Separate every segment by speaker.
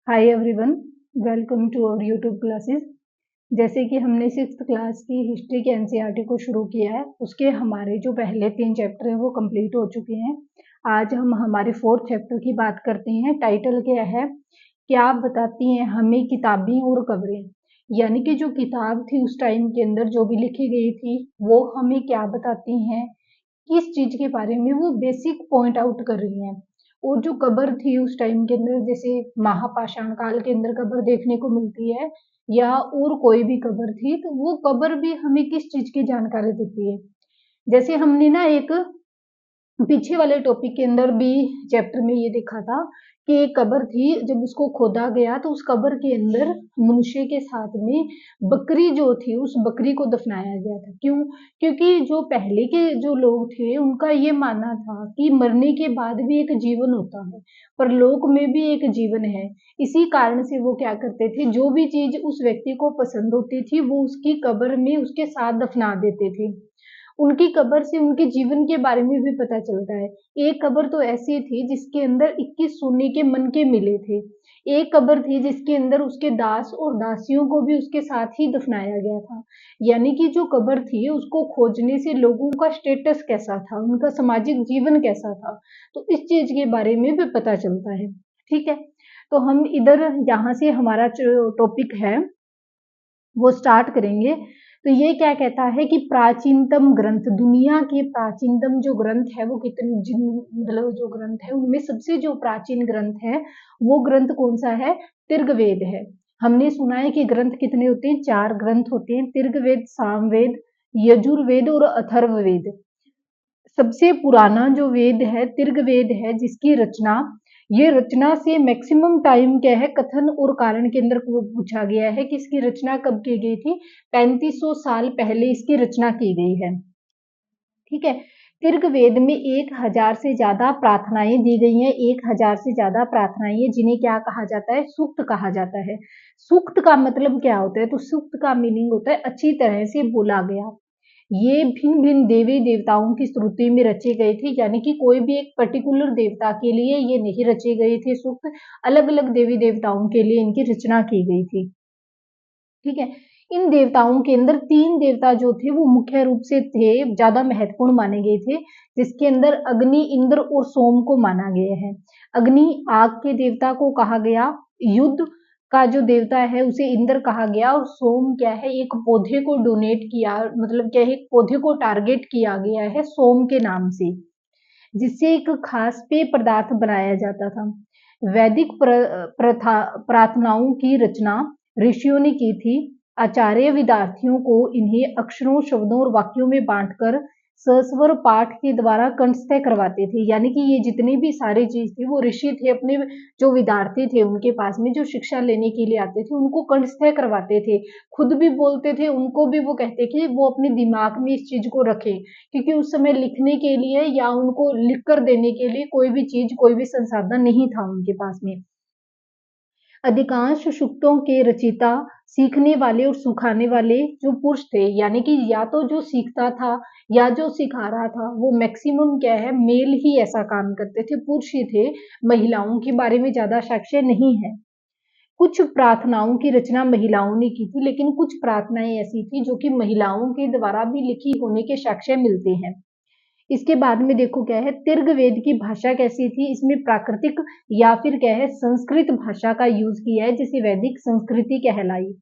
Speaker 1: Hi everyone, welcome to our YouTube classes. जैसे कि हमने सिक्स्थ क्लास की हिस्ट्री के एनसीईआरटी को शुरू किया है, उसके हमारे जो पहले 3 चैप्टर हैं वो कंप्लीट हो चुके हैं। आज हम हमारे 4th चैप्टर की बात करते हैं। टाइटल क्या है? क्या बताती हैं हमें किताबें और खबरें। यानी कि जो किताब थी उस टाइम के अंदर जो भी लिखी गई थी वो हमें क्या बताती हैं, किस चीज़ के बारे में वो बेसिक पॉइंट आउट कर रही हैं। और जो कब्र थी उस टाइम के अंदर, जैसे महापाषाण काल के अंदर कब्र देखने को मिलती है या और कोई भी कब्र थी, तो वो कब्र भी हमें किस चीज़ की जानकारी देती है। जैसे हमने ना एक पीछे वाले टॉपिक के अंदर भी चैप्टर में ये देखा था कि एक कब्र थी, जब उसको खोदा गया तो उस कब्र के अंदर मनुष्य के साथ में बकरी जो थी उस बकरी को दफनाया गया था। क्यों? क्योंकि जो पहले के जो लोग थे उनका ये मानना था कि मरने के बाद भी एक जीवन होता है, परलोक में भी एक जीवन है। इसी कारण से वो क्या करते थे, जो भी चीज उस व्यक्ति को पसंद होती थी वो उसकी कब्र में उसके साथ दफना देते थे। उनकी कब्र से उनके जीवन के बारे में भी पता चलता है। एक कब्र तो ऐसी थी जिसके अंदर 21 सोने के मन के मिले थे। एक कब्र थी जिसके अंदर उसके दास और दासियों को भी उसके साथ ही दफनाया गया था। यानी कि जो कब्र थी उसको खोजने से लोगों का स्टेटस कैसा था, उनका सामाजिक जीवन कैसा था, तो इस चीज के बारे में भी पता चलता है। ठीक है, तो हम इधर यहाँ से हमारा जो टॉपिक है वो स्टार्ट करेंगे। तो ये क्या कहता है कि प्राचीनतम ग्रंथ, दुनिया के प्राचीनतम जो ग्रंथ है वो कितने मतलब जो ग्रंथ है उनमें सबसे जो प्राचीन ग्रंथ है वो ग्रंथ कौन सा है? तिर्गवेद है। हमने सुना है कि ग्रंथ कितने होते हैं? 4 ग्रंथ होते हैं, तिर्गवेद, सामवेद, यजुर्वेद और अथर्ववेद। सबसे पुराना जो वेद है तिर्गवेद है, जिसकी रचना, ये रचना से मैक्सिमम टाइम क्या है, कथन और कारण के अंदर पूछा गया है कि इसकी रचना कब की गई थी। 3500 साल पहले इसकी रचना की गई है। ठीक है, तिर्गवेद में 1000 से ज्यादा प्रार्थनाएं दी गई हैं। 1000 से ज्यादा प्रार्थनाएं जिन्हें क्या कहा जाता है? सूक्त कहा जाता है। सूक्त का मतलब क्या होता है? तो सूक्त का मीनिंग होता है अच्छी तरह से बोला गया। ये भिन्न भिन्न देवी देवताओं की स्तुति में रचे गए थे, यानी कि कोई भी एक पर्टिकुलर देवता के लिए ये नहीं रचे गए थे सूक्त, अलग अलग देवी देवताओं के लिए इनकी रचना की गई थी। ठीक है, इन देवताओं के अंदर 3 देवता जो थे वो मुख्य रूप से थे, ज्यादा महत्वपूर्ण माने गए थे, जिसके अंदर अग्नि, इंद्र और सोम को माना गया है। अग्नि आग के देवता को कहा गया, युद्ध का जो देवता है उसे इंद्र कहा गया, और सोम क्या है, एक पौधे को डोनेट किया, मतलब क्या है, एक पौधे को टारगेट किया गया है सोम के नाम से, जिससे एक खास पेय पदार्थ बनाया जाता था। वैदिक प्रथा प्रार्थनाओं की रचना ऋषियों ने की थी। आचार्य विद्यार्थियों को इन्हें अक्षरों, शब्दों और वाक्यों में बांटकर सस्वर पाठ के द्वारा कंठस्थ करवाते थे। यानी कि ये जितनी भी सारी चीज थी वो ऋषि थे, अपने जो विद्यार्थी थे उनके पास में जो शिक्षा लेने के लिए आते थे उनको कंठस्थ करवाते थे। खुद भी बोलते थे, उनको भी वो कहते कि वो अपने दिमाग में इस चीज को रखें, क्योंकि उस समय लिखने के लिए या उनको लिख कर देने के लिए कोई भी चीज, कोई भी संसाधन नहीं था उनके पास में। अधिकांश सूक्तों के रचयिता सीखने वाले और सुखाने वाले जो पुरुष थे, यानी कि या तो जो सीखता था या जो सिखा रहा था वो मैक्सिमम क्या है, मेल ही ऐसा काम करते थे, पुरुष ही थे। महिलाओं के बारे में ज्यादा साक्ष्य नहीं है। कुछ प्रार्थनाओं की रचना महिलाओं ने की थी, लेकिन कुछ प्रार्थनाएं ऐसी थी जो कि महिलाओं के द्वारा भी लिखी होने के साक्ष्य मिलते हैं। इसके बाद में देखो क्या है, तिर्गवेद की भाषा कैसी थी, इसमें प्राकृतिक या फिर क्या है, संस्कृत भाषा का यूज किया है, जिसे वैदिक संस्कृति कहलाई।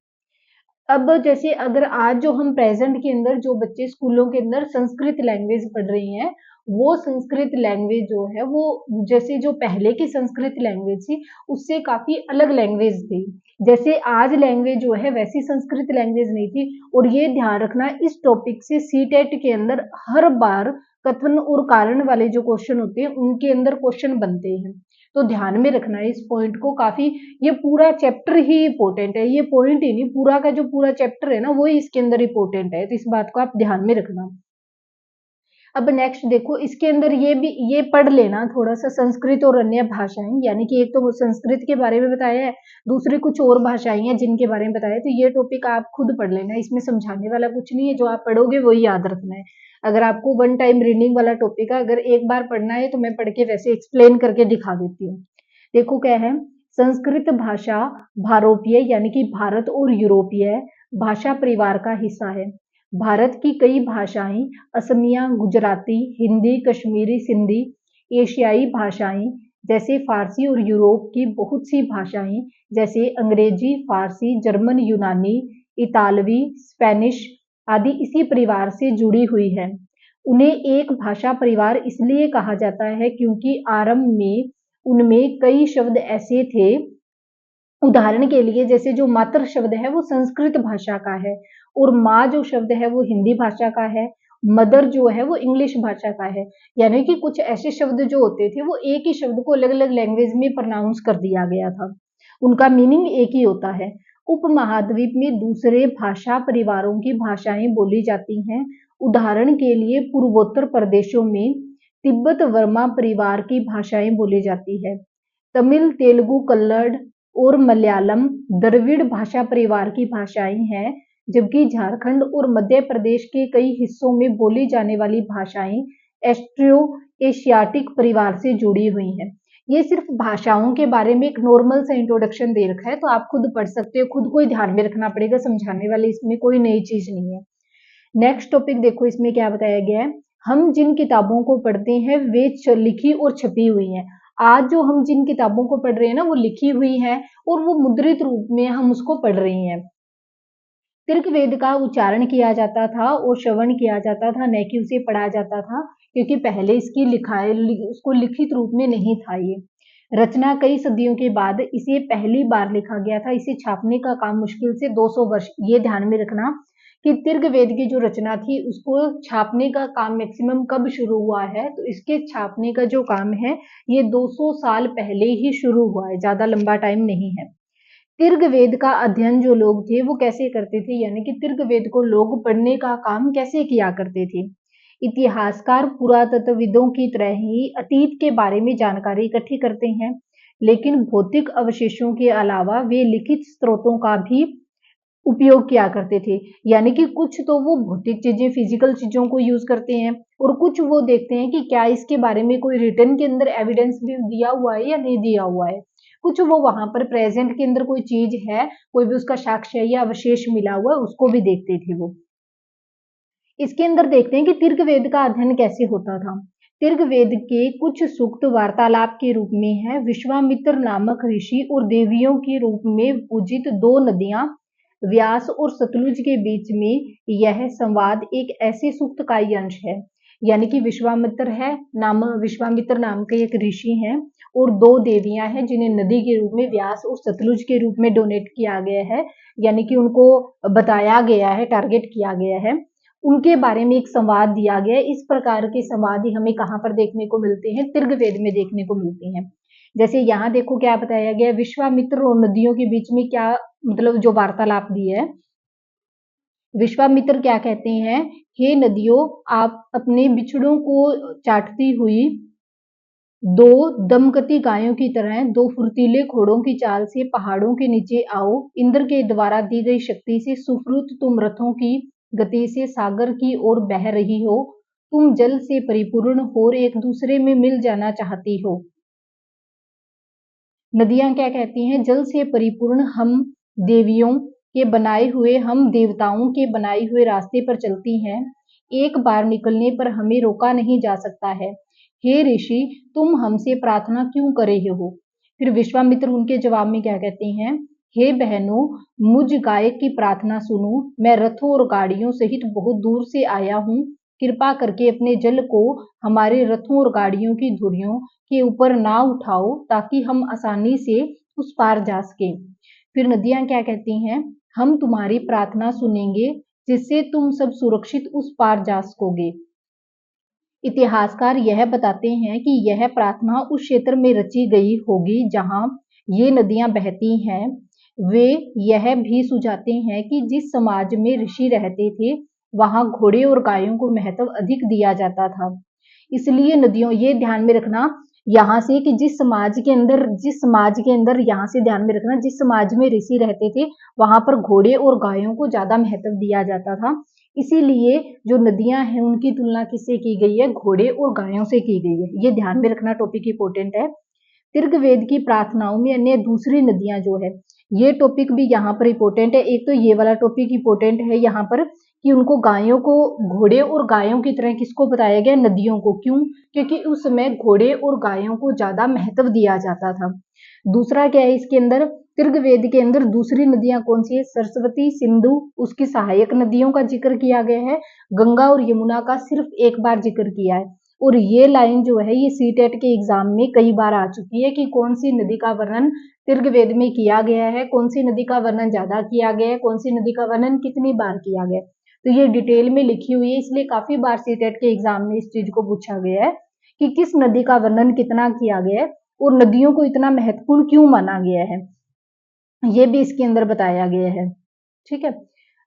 Speaker 1: अब जैसे अगर आज जो हम प्रेजेंट के अंदर जो बच्चे स्कूलों के अंदर संस्कृत लैंग्वेज पढ़ रही हैं, वो संस्कृत लैंग्वेज जो है वो जैसे जो पहले की संस्कृत लैंग्वेज थी उससे काफी अलग लैंग्वेज थी। जैसे आज लैंग्वेज जो है वैसी संस्कृत लैंग्वेज नहीं थी। और ये ध्यान रखना, इस टॉपिक से सीटेट के अंदर हर बार कथन और कारण वाले जो क्वेश्चन होते हैं उनके अंदर क्वेश्चन बनते हैं, तो ध्यान में रखना है इस पॉइंट को काफी। ये पूरा चैप्टर ही इंपॉर्टेंट है, ये पॉइंट ही नहीं, पूरा का जो पूरा चैप्टर है ना वो ही इसके अंदर इंपॉर्टेंट है, तो इस बात को आप ध्यान में रखना। अब नेक्स्ट देखो, इसके अंदर ये भी ये पढ़ लेना थोड़ा सा, संस्कृत और अन्य भाषाएं, यानी कि एक तो संस्कृत के बारे में बताया है, दूसरी कुछ और भाषाएं हैं जिनके बारे में बताया, तो ये टॉपिक आप खुद पढ़ लेना, इसमें समझाने वाला कुछ नहीं है, जो आप पढ़ोगे वही याद रखना है। अगर आपको वन टाइम रीडिंग वाला टॉपिक है, अगर एक बार पढ़ना है तो मैं पढ़ के वैसे एक्सप्लेन करके दिखा देती हूँ। देखो क्या है, संस्कृत भाषा भारोपीय यानी कि भारत और यूरोपीय भाषा परिवार का हिस्सा है। भारत की कई भाषाएं असमिया, गुजराती, हिंदी, कश्मीरी, सिंधी, एशियाई भाषाएं जैसे फारसी और यूरोप की बहुत सी भाषाएं जैसे अंग्रेजी, फारसी, जर्मन, यूनानी, इतालवी, स्पेनिश आदि इसी परिवार से जुड़ी हुई है। उन्हें एक भाषा परिवार इसलिए कहा जाता है क्योंकि आरंभ में उनमें कई शब्द ऐसे थे, उदाहरण के लिए जैसे जो मातृ शब्द है वो संस्कृत भाषा का है और माँ जो शब्द है वो हिंदी भाषा का है, मदर जो है वो इंग्लिश भाषा का है। यानी कि कुछ ऐसे शब्द जो होते थे वो एक ही शब्द को अलग अलग लैंग्वेज में प्रोनाउंस कर दिया गया था, उनका मीनिंग एक ही होता है। उपमहाद्वीप में दूसरे भाषा परिवारों की भाषाएं बोली जाती हैं। उदाहरण के लिए पूर्वोत्तर प्रदेशों में तिब्बत वर्मा परिवार की भाषाएं बोली जाती है। तमिल, तेलुगु, कन्नड़ और मलयालम द्रविड़ भाषा परिवार की भाषाएं हैं, जबकि झारखंड और मध्य प्रदेश के कई हिस्सों में बोली जाने वाली भाषाएं एस्ट्रो एशियाटिक परिवार से जुड़ी हुई हैं। ये सिर्फ भाषाओं के बारे में एक नॉर्मल सा इंट्रोडक्शन दे रखा है, तो आप खुद पढ़ सकते हो, खुद को ही ध्यान में रखना पड़ेगा, समझाने वाली इसमें कोई नई चीज नहीं है। नेक्स्ट टॉपिक देखो, इसमें क्या बताया गया है। हम जिन किताबों को पढ़ते हैं वे लिखी और छपी हुई हैं। आज जो हम जिन किताबों को पढ़ रहे हैं ना वो लिखी हुई है और वो मुद्रित रूप में हम उसको पढ़ रहे हैं। तिर्क वेद का उच्चारण किया जाता था और श्रवण किया जाता था, न कि उसे पढ़ा जाता था, क्योंकि पहले इसकी उसको लिखित रूप में नहीं था। ये रचना कई सदियों के बाद इसे पहली बार लिखा गया था। इसे छापने का काम मुश्किल से 200 वर्ष, ये ध्यान में रखना कि तिर्क वेद की जो रचना थी उसको छापने का काम मैक्सिमम कब शुरू हुआ है, तो इसके छापने का जो काम है ये 200 साल पहले ही शुरू हुआ है, ज्यादा लंबा टाइम नहीं है। तिर्क वेद का अध्ययन जो लोग थे वो कैसे करते थे, यानी कि तिर्क वेद को लोग पढ़ने का काम कैसे किया करते थे। इतिहासकार पुरातत्वविदों की तरह ही अतीत के बारे में जानकारी इकट्ठी करते हैं, लेकिन भौतिक अवशेषों के अलावा वे लिखित स्रोतों का भी उपयोग किया करते थे। यानी कि कुछ तो वो भौतिक चीजें, फिजिकल चीजों को यूज करते हैं और कुछ वो देखते हैं कि क्या इसके बारे में कोई रिटर्न के अंदर एविडेंस भी दिया हुआ है या नहीं दिया हुआ है। कुछ वो वहां पर प्रेजेंट के अंदर कोई चीज है, कोई भी उसका साक्ष्य या अवशेष मिला हुआ है, उसको भी देखते थे वो। इसके अंदर देखते हैं कि तिर्क वेद का अध्ययन कैसे होता था। तिर्क वेद के कुछ सूक्त वार्तालाप के रूप में है। विश्वामित्र नामक ऋषि और देवियों के रूप में पूजित दो नदियां व्यास और सतलुज के बीच में यह संवाद एक ऐसे सूक्त का ही अंश है। यानी कि विश्वामित्र नाम के एक ऋषि हैं और दो देवियां हैं जिन्हें नदी के रूप में व्यास और सतलुज के रूप में डोनेट किया गया है, यानी कि उनको बताया गया है, टारगेट किया गया है, उनके बारे में एक संवाद दिया गया है। इस प्रकार के संवाद हमें कहाँ पर देखने को मिलते हैं, तिर्क वेद में देखने को मिलते हैं। जैसे यहाँ देखो क्या बताया गया, विश्वामित्र और नदियों के बीच में क्या मतलब जो वार्तालाप दी है। विश्वामित्र क्या कहते हैं, हे नदियों, आप अपने बिछड़ों को चाटती हुई दो दमकती गायों की तरह दो फुर्तीले घोड़ों की चाल से पहाड़ों के नीचे आओ। इंद्र के द्वारा दी गई शक्ति से सुफ्रुत तुम रथों की गति से सागर की ओर बह रही हो। तुम जल से परिपूर्ण हो और एक दूसरे में मिल जाना चाहती हो। नदियां क्या कहती हैं, जल से परिपूर्ण हम देवियों के बनाए हुए, हम देवताओं के बनाए हुए रास्ते पर चलती हैं। एक बार निकलने पर हमें रोका नहीं जा सकता है। हे ऋषि, तुम हमसे प्रार्थना क्यों कर रहे हो। फिर विश्वामित्र उनके जवाब में क्या कहते हैं, हे बहनों, मुझ गायक की प्रार्थना सुनो। मैं रथों और गाड़ियों सहित बहुत दूर से आया हूँ। कृपा करके अपने जल को हमारे रथों और गाड़ियों की धुरियों के ऊपर ना उठाओ, ताकि हम आसानी से उस पार जा सके। फिर नदियां क्या कहती हैं, हम तुम्हारी प्रार्थना सुनेंगे, जिससे तुम सब सुरक्षित उस पार जा सकोगे। इतिहासकार यह बताते हैं कि यह प्रार्थना उस क्षेत्र में रची गई होगी जहां ये नदियां बहती हैं। वे यह भी सुझाते हैं कि जिस समाज में ऋषि रहते थे वहां घोड़े और गायों को महत्व अधिक दिया जाता था। इसलिए नदियों, ये ध्यान में रखना यहाँ से कि जिस समाज के अंदर यहाँ से ध्यान में रखना, जिस समाज में ऋषि रहते थे वहां पर घोड़े और गायों को ज्यादा महत्व दिया जाता था। इसीलिए जो नदियां हैं उनकी तुलना किससे की गई है, घोड़े और गायों से की गई है। ये ध्यान में रखना, टॉपिक इंपोर्टेंट है। तीर्घवेद की प्रार्थनाओं में अन्य दूसरी नदियां जो है, ये टॉपिक भी यहाँ पर इंपॉर्टेंट है। एक तो ये वाला टॉपिक इंपॉर्टेंट है यहाँ पर कि उनको गायों को घोड़े और गायों की तरह किसको बताया गया, नदियों को। क्यों? क्योंकि उस समय घोड़े और गायों को ज्यादा महत्व दिया जाता था। दूसरा क्या है इसके अंदर, तीर्घवेद के अंदर दूसरी नदियां कौन सी है, सरस्वती, सिंधु, उसकी सहायक नदियों का जिक्र किया गया है। गंगा और यमुना का सिर्फ एक बार जिक्र किया है। और ये लाइन जो है ये सीटेट के एग्जाम में कई बार आ चुकी है कि कौन सी नदी का वर्णन तीर्घवेद में किया गया है, कौन सी नदी का वर्णन ज्यादा किया गया है, कौन सी नदी का वर्णन कितनी बार किया गया है। तो ये डिटेल में लिखी हुई है, इसलिए काफी बार सीटेट के एग्जाम में इस चीज को पूछा गया है कि किस नदी का वर्णन कितना किया गया है और नदियों को इतना महत्वपूर्ण क्यों माना गया है, ये भी इसके अंदर बताया गया है। ठीक है,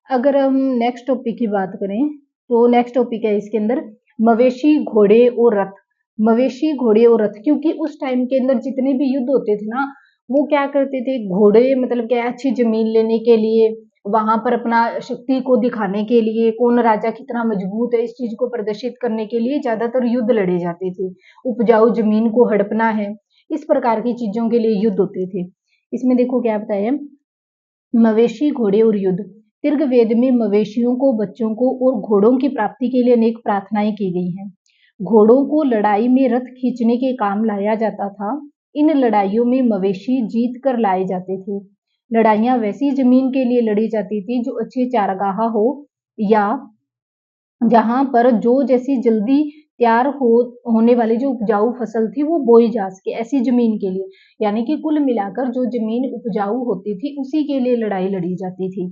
Speaker 1: अगर हम नेक्स्ट टॉपिक की बात करें तो नेक्स्ट टॉपिक है इसके अंदर मवेशी, घोड़े और रथ। मवेशी, घोड़े और रथ, क्योंकि उस टाइम के अंदर जितने भी युद्ध होते थे ना, वो क्या करते थे, घोड़े मतलब क्या, अच्छी जमीन लेने के लिए, वहां पर अपना शक्ति को दिखाने के लिए, कौन राजा कितना मजबूत है, इस चीज को प्रदर्शित करने के लिए ज्यादातर युद्ध लड़े जाते थे। उपजाऊ जमीन को हड़पना है, इस प्रकार की चीजों के लिए युद्ध होते थे। इसमें देखो क्या बताया, मवेशी, घोड़े और युद्ध। तीर्घवेद में मवेशियों को, बच्चों को और घोड़ों की प्राप्ति के लिए अनेक प्रार्थनाएं की गई हैं। घोड़ों को लड़ाई में रथ खींचने के काम लाया जाता था। इन लड़ाइयों में मवेशी जीत कर लाए जाते थे। लड़ाइयां वैसी जमीन के लिए लड़ी जाती थी जो अच्छे चारागाह हो या जहां पर जो जैसी जल्दी तैयार होने वाली जो उपजाऊ फसल थी वो बोई जा सके, ऐसी जमीन के लिए। यानी कि कुल मिलाकर जो जमीन उपजाऊ होती थी उसी के लिए लड़ाई लड़ी जाती थी।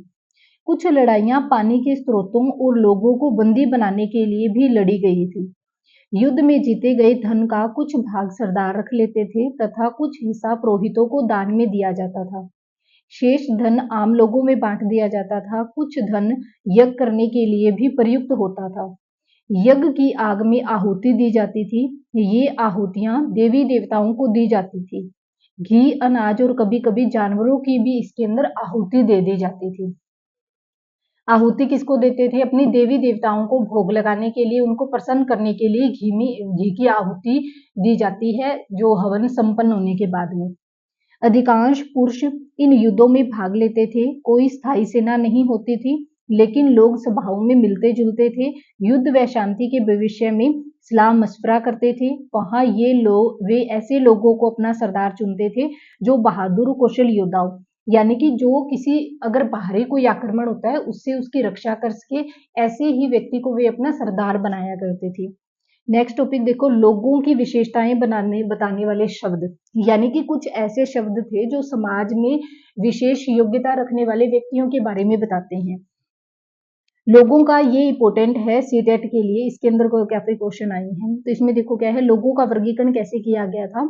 Speaker 1: कुछ लड़ाइयां पानी के स्रोतों और लोगों को बंदी बनाने के लिए भी लड़ी गई थी। युद्ध में जीते गए धन का कुछ भाग सरदार रख लेते थे तथा कुछ हिस्सा पुरोहितों को दान में दिया जाता था। शेष धन आम लोगों में बांट दिया जाता था। कुछ धन यज्ञ करने के लिए भी प्रयुक्त होता था। यज्ञ की आग में आहुति दी जाती थी। ये आहुतियां देवी देवताओं को दी जाती थी। घी, अनाज और कभी कभी जानवरों की भी इसके अंदर आहुति दे दी जाती थी। आहुति किसको देते थे, अपनी देवी देवताओं को भोग लगाने के लिए, उनको प्रसन्न करने के लिए घी की आहुति दी जाती है, जो हवन संपन्न होने के बाद में। अधिकांश पुरुष इन युद्धों में भाग लेते थे। कोई स्थायी सेना नहीं होती थी, लेकिन लोग सभाओं में मिलते जुलते थे। युद्ध व शांति के भविष्य में सलाह मशवरा करते थे। वहां वे ऐसे लोगों को अपना सरदार चुनते थे जो बहादुर कौशल योद्धा हो, यानी कि जो किसी अगर बाहरी कोई आक्रमण होता है उससे उसकी रक्षा कर सके, ऐसे ही व्यक्ति को वे अपना सरदार बनाया करते थे। नेक्स्ट टॉपिक देखो, लोगों की विशेषताएं बताने वाले शब्द, यानी कि कुछ ऐसे शब्द थे जो समाज में विशेष योग्यता रखने वाले व्यक्तियों के बारे में बताते हैं। लोगों का ये इंपॉर्टेंट है सीटेट के लिए, इसके अंदर कोई काफी क्वेश्चन आए हैं। तो इसमें देखो क्या है, लोगों का वर्गीकरण कैसे किया गया था,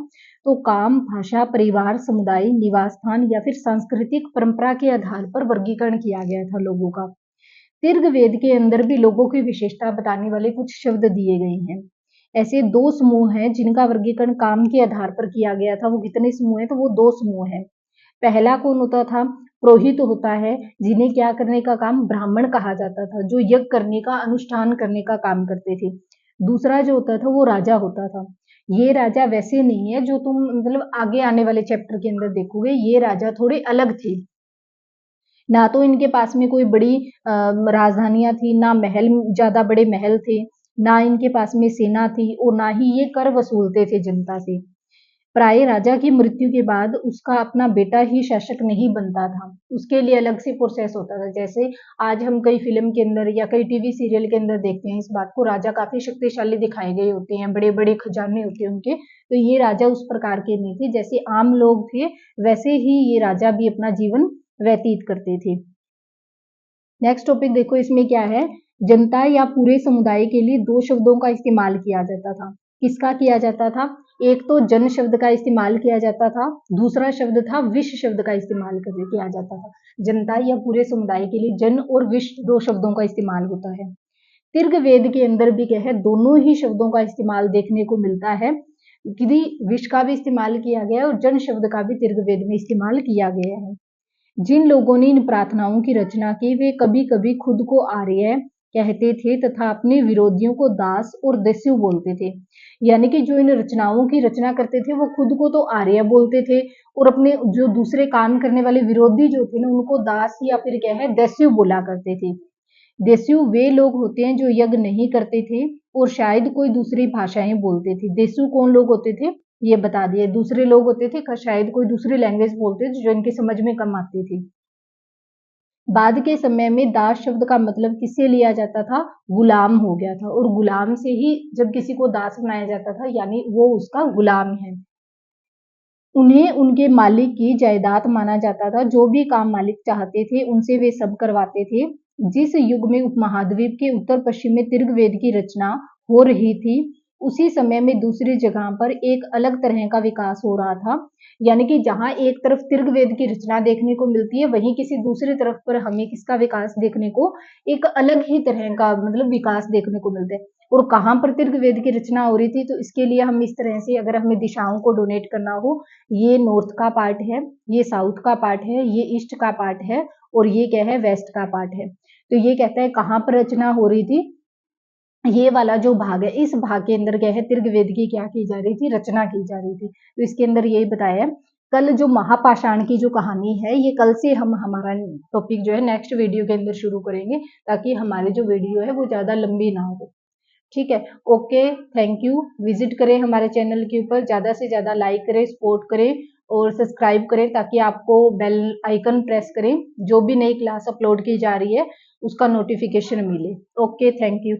Speaker 1: तो काम, भाषा, परिवार, समुदाय, निवास स्थान या फिर सांस्कृतिक परंपरा के आधार पर वर्गीकरण किया गया था लोगों का। तीर्घवेद के अंदर भी लोगों की विशेषता बताने वाले कुछ शब्द दिए गए हैं। ऐसे दो समूह हैं जिनका वर्गीकरण काम के आधार पर किया गया था। वो कितने समूह हैं, तो वो दो समूह हैं। पहला कौन होता था, पुरोहित होता है, जिन्हें क्या करने का काम, ब्राह्मण कहा जाता था, जो यज्ञ करने का, अनुष्ठान करने का काम करते थे। दूसरा जो होता था वो राजा होता था। ये राजा वैसे नहीं है जो तुम मतलब आगे आने वाले चैप्टर के अंदर देखोगे, ये राजा थोड़े अलग थे। ना तो इनके पास में कोई बड़ी राजधानियां थी, ना महल, ज्यादा बड़े महल थे, ना इनके पास में सेना थी, और ना ही ये कर वसूलते थे जनता से। प्राय राजा की मृत्यु के बाद उसका अपना बेटा ही शासक नहीं बनता था, उसके लिए अलग से प्रोसेस होता था। जैसे आज हम कई फिल्म के अंदर या कई टीवी सीरियल के अंदर देखते हैं इस बात को, राजा काफी शक्तिशाली दिखाए गए होते हैं, बड़े बड़े खजाने होते हैं उनके। तो ये राजा उस प्रकार के नहीं थे, जैसे आम लोग थे वैसे ही ये राजा भी अपना जीवन व्यतीत करते थे। नेक्स्ट टॉपिक देखो, इसमें क्या है, जनता या पूरे समुदाय के लिए दो शब्दों का इस्तेमाल किया जाता था। किसका किया जाता था, एक तो जन शब्द का इस्तेमाल किया जाता था, दूसरा शब्द था विश्व शब्द का इस्तेमाल किया जाता था। जनता या पूरे समुदाय के लिए जन और विश्व दो शब्दों का इस्तेमाल होता है। तीर्घवेद के अंदर भी क्या है, दोनों ही शब्दों का इस्तेमाल देखने को मिलता है। कि विश्व का भी इस्तेमाल किया गया है और जन शब्द का भी तीर्घवेद में इस्तेमाल किया गया है। जिन लोगों ने इन प्रार्थनाओं की रचना की वे कभी कभी खुद को आर्य कहते थे तथा अपने विरोधियों को दास और दस्यु बोलते थे। यानी कि जो इन रचनाओं की रचना करते थे वो खुद को तो आर्य बोलते थे और अपने जो दूसरे काम करने वाले विरोधी जो थे ना उनको दास या फिर क्या है दस्यु बोला करते थे। देशु वे लोग होते हैं जो यज्ञ नहीं करते थे और शायद कोई दूसरी भाषाएं बोलते थे। देशु कौन लोग होते थे ये बता दिए। दूसरे लोग होते थे शायद कोई दूसरी लैंग्वेज बोलते थे जो इनकी समझ में कम आती थी। बाद के समय में दास शब्द का मतलब किससे लिया जाता था, गुलाम हो गया था और गुलाम से ही जब किसी को दास बनाया जाता था यानी वो उसका गुलाम है। उन्हें उनके मालिक की जायदाद माना जाता था। जो भी काम मालिक चाहते थे उनसे वे सब करवाते थे। जिस युग में उपमहाद्वीप के उत्तर पश्चिम में तीर्घवेद की रचना हो रही थी उसी समय में दूसरी जगह पर एक अलग तरह का विकास हो रहा था। यानी कि जहां एक तरफ तीर्घवेद की रचना देखने को मिलती है वहीं किसी दूसरी तरफ पर हमें किसका विकास देखने को एक अलग ही तरह का मतलब विकास देखने को मिलता है। और कहाँ पर तीर्घवेद की रचना हो रही थी तो इसके लिए हम इस तरह से अगर हमें दिशाओं को डोनेट करना हो, ये नॉर्थ का पार्ट है, ये साउथ का पार्ट है, ये ईस्ट का पार्ट है और ये क्या है वेस्ट का पार्ट है। तो ये कहता है कहाँ पर रचना हो रही थी, ये वाला जो भाग है इस भाग के अंदर क्या है तीर्घवेद की क्या की जा रही थी, रचना की जा रही थी। तो इसके अंदर यही बताया है। कल जो महापाषाण की जो कहानी है ये कल से हम हमारा टॉपिक जो है नेक्स्ट वीडियो के अंदर शुरू करेंगे ताकि हमारी जो वीडियो है वो ज्यादा लंबी ना हो। ठीक है, ओके, थैंक यू। विजिट करें हमारे चैनल के ऊपर, ज़्यादा से ज़्यादा लाइक करें, सपोर्ट करें और सब्सक्राइब करें ताकि आपको बेल आइकन प्रेस करें, जो भी नई क्लास अपलोड की जा रही है उसका नोटिफिकेशन मिले। Okay, thank you.